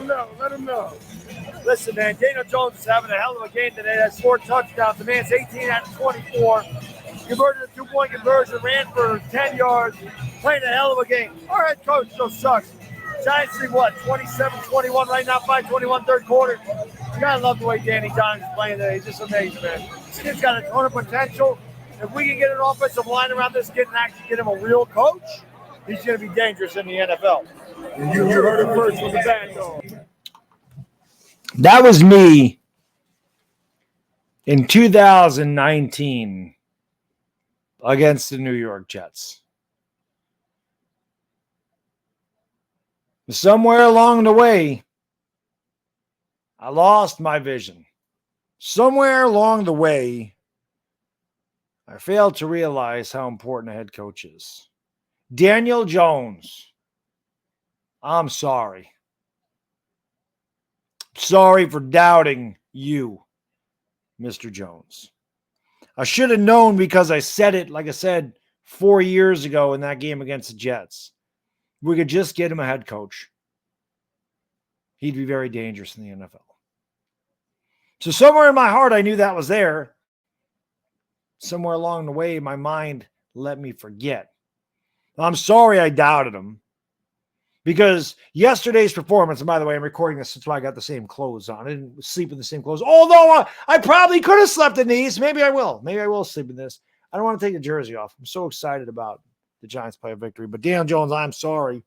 Let him know. Listen, man, Daniel Jones is having a hell of a game today. That's 4 touchdowns. The man's 18 out of 24. Converted a 2-point conversion, ran for 10 yards, playing a hell of a game. Our head coach still sucks. Giants lead what, 27-21 right now, 5:21 third quarter. You gotta love the way Danny Dimes is playing today. He's just amazing, man. This kid's got a ton of potential. If we can get an offensive line around this kid and actually get him a real coach, he's gonna be dangerous in the NFL. You heard it first with the Baddog. That was me in 2019 against the New York Jets. Somewhere along the way, I lost my vision. Somewhere along the way, I failed to realize how important a head coach is. Daniel Jones, I'm sorry. Sorry for doubting you, Mr. Jones. I should have known because I said it, like I said, 4 years ago in that game against the Jets. We could just get him a head coach. He'd be very dangerous in the NFL. So somewhere in my heart, I knew that was there. Somewhere along the way, my mind let me forget. I'm sorry I doubted him. Because yesterday's performance, and by the way, I'm recording this, that's why I got the same clothes on. I didn't sleep in the same clothes. Although I probably could have slept in these. Maybe I will. Maybe I will sleep in this. I don't want to take the jersey off. I'm so excited about the Giants play a victory. But Daniel Jones, I'm sorry.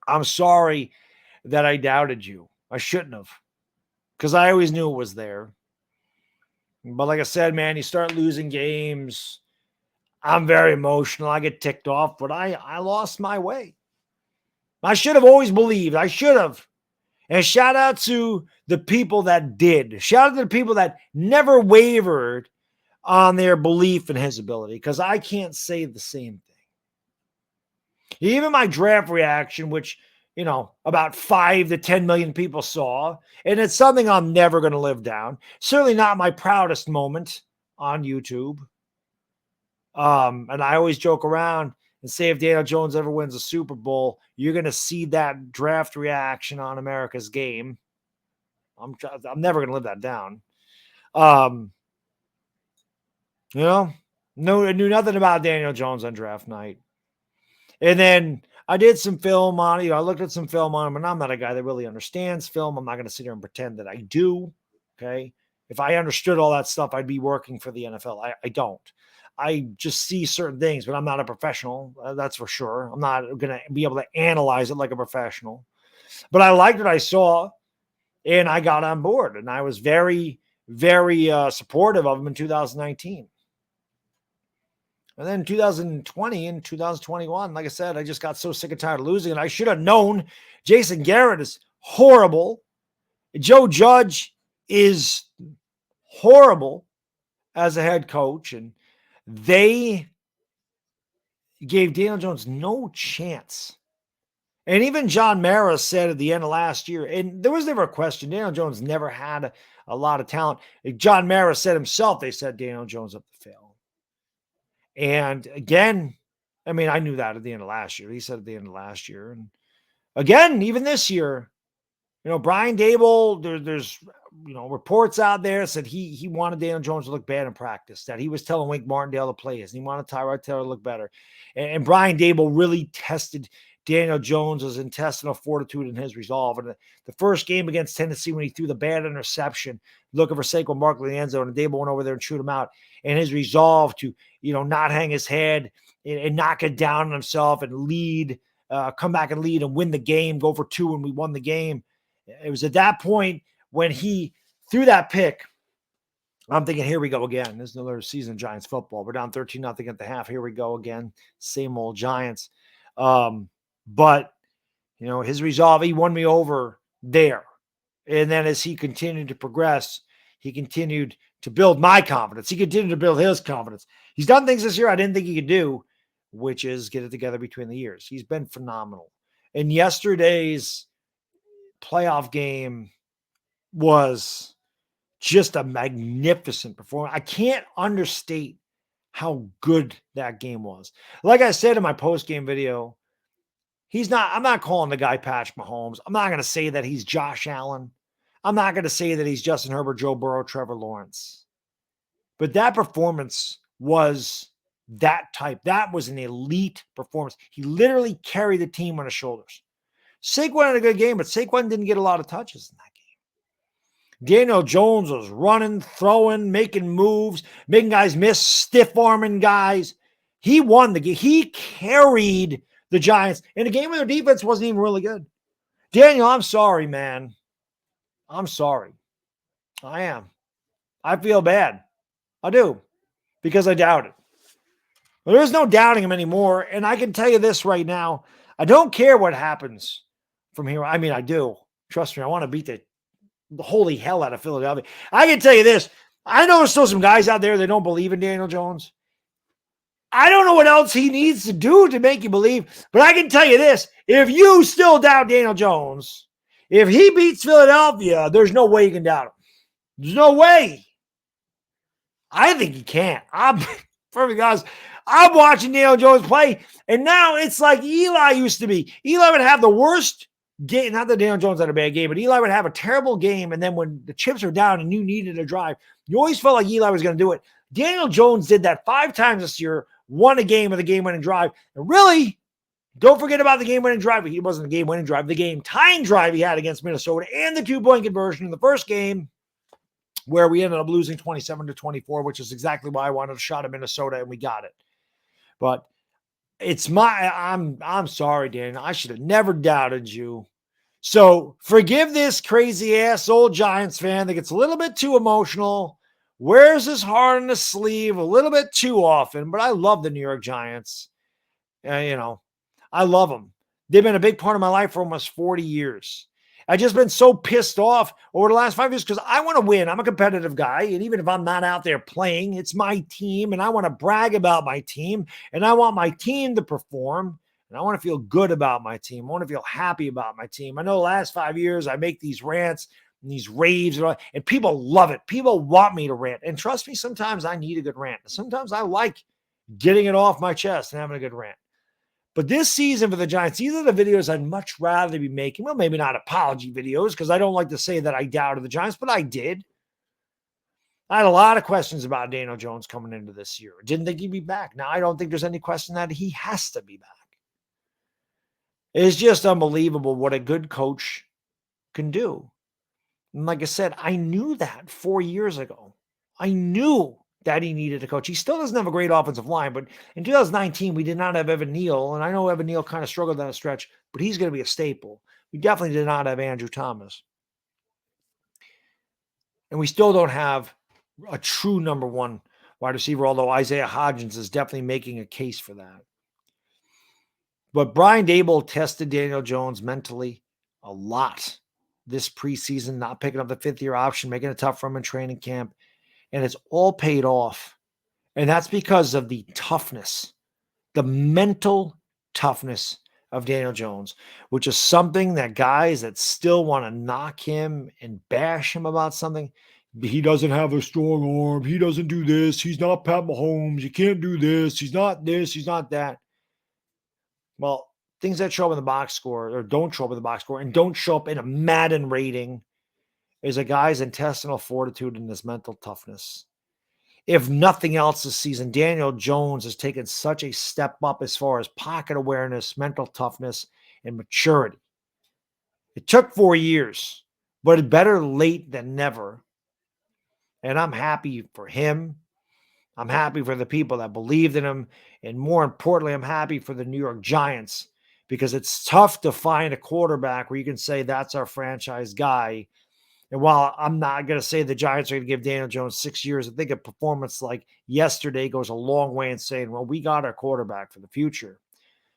I'm sorry that I doubted you. I shouldn't have. Because I always knew it was there. But like I said, man, you start losing games. I'm very emotional. I get ticked off. But I lost my way. I should have always believed. I should have. And shout out to the people that did. Shout out to the people that never wavered on their belief in his ability, because I can't say the same thing. Even my draft reaction, which, you know, about 5 to 10 million people saw, and it's something I'm never going to live down. Certainly not my proudest moment on YouTube. And I always joke around and say if Daniel Jones ever wins a Super Bowl, you're going to see that draft reaction on America's Game. I'm never going to live that down. You know, I knew nothing about Daniel Jones on draft night. And then I did some film on it. I looked at some film on him, and I'm not a guy that really understands film. I'm not going to sit here and pretend that I do. Okay. If I understood all that stuff, I'd be working for the NFL. I don't. I just see certain things, but I'm not a professional. That's for sure. I'm not going to be able to analyze it like a professional. But I liked what I saw, and I got on board. And I was very, very supportive of him in 2019. And then 2020 and 2021, like I said, I just got so sick and tired of losing. And I should have known Jason Garrett is horrible. Joe Judge is horrible as a head coach. And they gave Daniel Jones no chance. And even John Mara said at the end of last year, and there was never a question, Daniel Jones never had a lot of talent. John Mara said himself, they set Daniel Jones up to fail. And again, I mean, I knew that at the end of last year. He said at the end of last year. And again, even this year, you know, Brian Dable, there's reports out there said he wanted Daniel Jones to look bad in practice, that he was telling Wink Martindale to play his, and he wanted Tyrod Taylor to look better. And Brian Dable really tested Daniel Jones' intestinal fortitude and his resolve. And the first game against Tennessee, when he threw the bad interception, looking for Saquon Barkley in the end zone, and Dable went over there and shoot him out, and his resolve to, not hang his head and knock it down on himself and lead, come back and lead and win the game, go for 2, and we won the game. It was at that point when he threw that pick. I'm thinking, here we go again. There's another season of Giants football. We're down 13-0 at the half. Here we go again. Same old Giants. But, his resolve, he won me over there. And then as he continued to progress, he continued to build my confidence. He continued to build his confidence. He's done things this year I didn't think he could do, which is get it together between the years. He's been phenomenal. And yesterday's playoff game was just a magnificent performance. I can't understate how good that game was. Like I said in my post-game video, I'm not calling the guy Patrick Mahomes. I'm not going to say that he's Josh Allen. I'm not going to say that he's Justin Herbert, Joe Burrow, Trevor Lawrence. But that performance was that type. That was an elite performance. He literally carried the team on his shoulders. Saquon had a good game, but Saquon didn't get a lot of touches in that game. Daniel Jones was running, throwing, making moves, making guys miss, stiff-arming guys. He won the game. He carried the Giants in a game where their defense wasn't even really good. Daniel, I'm sorry, man. I'm sorry. I am. I feel bad. I do, because I doubt it. Well, there's no doubting him anymore, and I can tell you this right now. I don't care what happens from here. I mean, I do. Trust me, I want to beat the holy hell out of Philadelphia. I can tell you this. I know there's still some guys out there that don't believe in Daniel Jones. I don't know what else he needs to do to make you believe, but I can tell you this. If you still doubt Daniel Jones, if he beats Philadelphia, there's no way you can doubt him. There's no way. I think he can't. I'm perfect honest. I'm watching Daniel Jones play, and now it's like Eli used to be. Eli would have the worst game. Not that Daniel Jones had a bad game, but Eli would have a terrible game, and then when the chips are down and you needed a drive, you always felt like Eli was going to do it. Daniel Jones did that 5 times this year, won a game with a game-winning drive. And really, don't forget about the game-winning drive. He wasn't the game-winning drive. The game-tying drive he had against Minnesota and the 2-point conversion in the first game, where we ended up losing 27-24, which is exactly why I wanted a shot at Minnesota, and we got it. But I'm sorry, Dan. I should have never doubted you. So forgive this crazy ass old Giants fan that gets a little bit too emotional, wears his heart on his sleeve a little bit too often. But I love the New York Giants. I love them. They've been a big part of my life for almost 40 years. I've just been so pissed off over the last 5 years because I want to win. I'm a competitive guy. And even if I'm not out there playing, it's my team. And I want to brag about my team. And I want my team to perform. And I want to feel good about my team. I want to feel happy about my team. I know the last 5 years I make these rants and these raves. And people love it. People want me to rant. And trust me, sometimes I need a good rant. Sometimes I like getting it off my chest and having a good rant. But this season for the Giants, these are the videos I'd much rather be making. Well, maybe not apology videos because I don't like to say that I doubted the Giants, but I did. I had a lot of questions about Daniel Jones coming into this year. Didn't think he'd be back. Now, I don't think there's any question that he has to be back. It's just unbelievable what a good coach can do. And like I said, I knew that 4 years ago. I knew that he needed a coach. He still doesn't have a great offensive line, but in 2019, we did not have Evan Neal, and I know Evan Neal kind of struggled down a stretch, but he's going to be a staple. We definitely did not have Andrew Thomas. And we still don't have a true number one wide receiver, although Isaiah Hodgins is definitely making a case for that. But Brian Daboll tested Daniel Jones mentally a lot this preseason, not picking up the 5th-year option, making it tough for him in training camp. And it's all paid off. And that's because of the toughness, the mental toughness of Daniel Jones, which is something that guys that still want to knock him and bash him about something, he doesn't have a strong arm. He doesn't do this. He's not Pat Mahomes. You can't do this. He's not this. He's not that. Well, things that show up in the box score or don't show up in the box score and don't show up in a Madden rating is a guy's intestinal fortitude and his mental toughness. If nothing else this season, Daniel Jones has taken such a step up as far as pocket awareness, mental toughness, and maturity. It took 4 years, but better late than never. And I'm happy for him. I'm happy for the people that believed in him. And more importantly, I'm happy for the New York Giants because it's tough to find a quarterback where you can say that's our franchise guy. And while I'm not going to say the Giants are going to give Daniel Jones 6 years, I think a performance like yesterday goes a long way in saying, well, we got our quarterback for the future.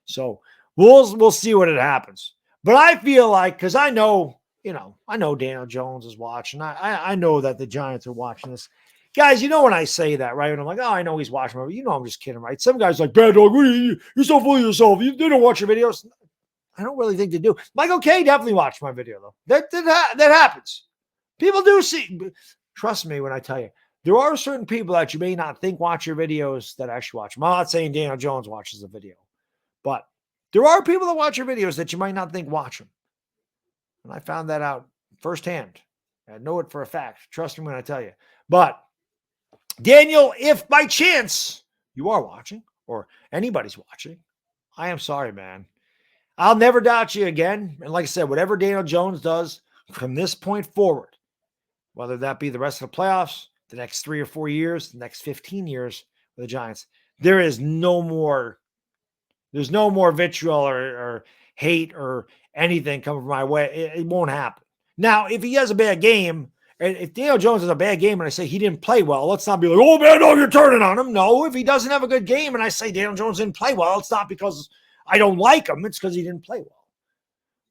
So we'll see what it happens. But I feel like, because I know Daniel Jones is watching. I know that the Giants are watching this. Guys, when I say that, right? And I'm like, oh, I know he's watching. I'm just kidding, right? Some guys like, Baddog, you're so full of yourself. They don't watch your videos. I don't really think they do. Michael K definitely watched my video, though. That happens. People do see. Trust me when I tell you, there are certain people that you may not think watch your videos that actually watch them. I'm not saying Daniel Jones watches the video, but There are people that watch your videos that you might not think watch them. And I found that out firsthand. I know it for a fact. Trust me when I tell you. But Daniel, if by chance you are watching or anybody's watching, I am sorry, man. I'll never doubt you again. And like I said, whatever Daniel Jones does from this point forward, whether that be the rest of the playoffs, the next 3 or 4 years, the next 15 years with the Giants, there's no more vitriol or hate or anything coming my way. It won't happen. Now, if he has a bad game, and if Daniel Jones has a bad game and I say he didn't play well, let's not be like, oh, man, no, you're turning on him. No, if he doesn't have a good game and I say Daniel Jones didn't play well, it's not because I don't like him. It's because he didn't play well.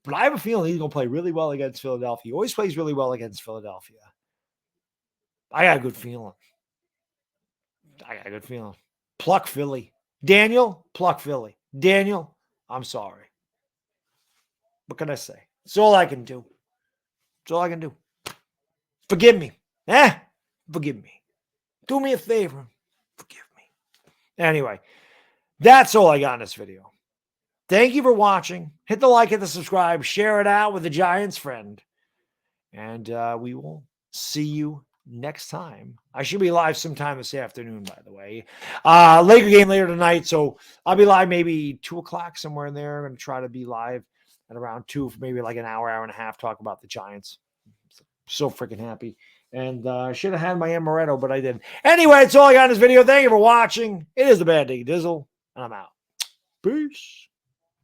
But I have a feeling he's going to play really well against Philadelphia. He always plays really well against Philadelphia. I got a good feeling. Pluck Philly. Daniel, pluck Philly. Daniel, I'm sorry. What can I say? It's all I can do. It's all I can do. Forgive me. Forgive me. Do me a favor. Forgive me. Anyway, that's all I got in this video. Thank you for watching. Hit the like, hit the subscribe, share it out with a Giants friend. And we will see you next time. I should be live sometime this afternoon, by the way. Laker game later tonight, so I'll be live maybe 2 o'clock, somewhere in there. I'm going to try to be live at around 2 for maybe like an hour and a half, talk about the Giants. So freaking happy. And I should have had my amaretto, but I didn't. Anyway, that's all I got in this video. Thank you for watching. It is the Bad Dig Dizzle, and I'm out. Peace.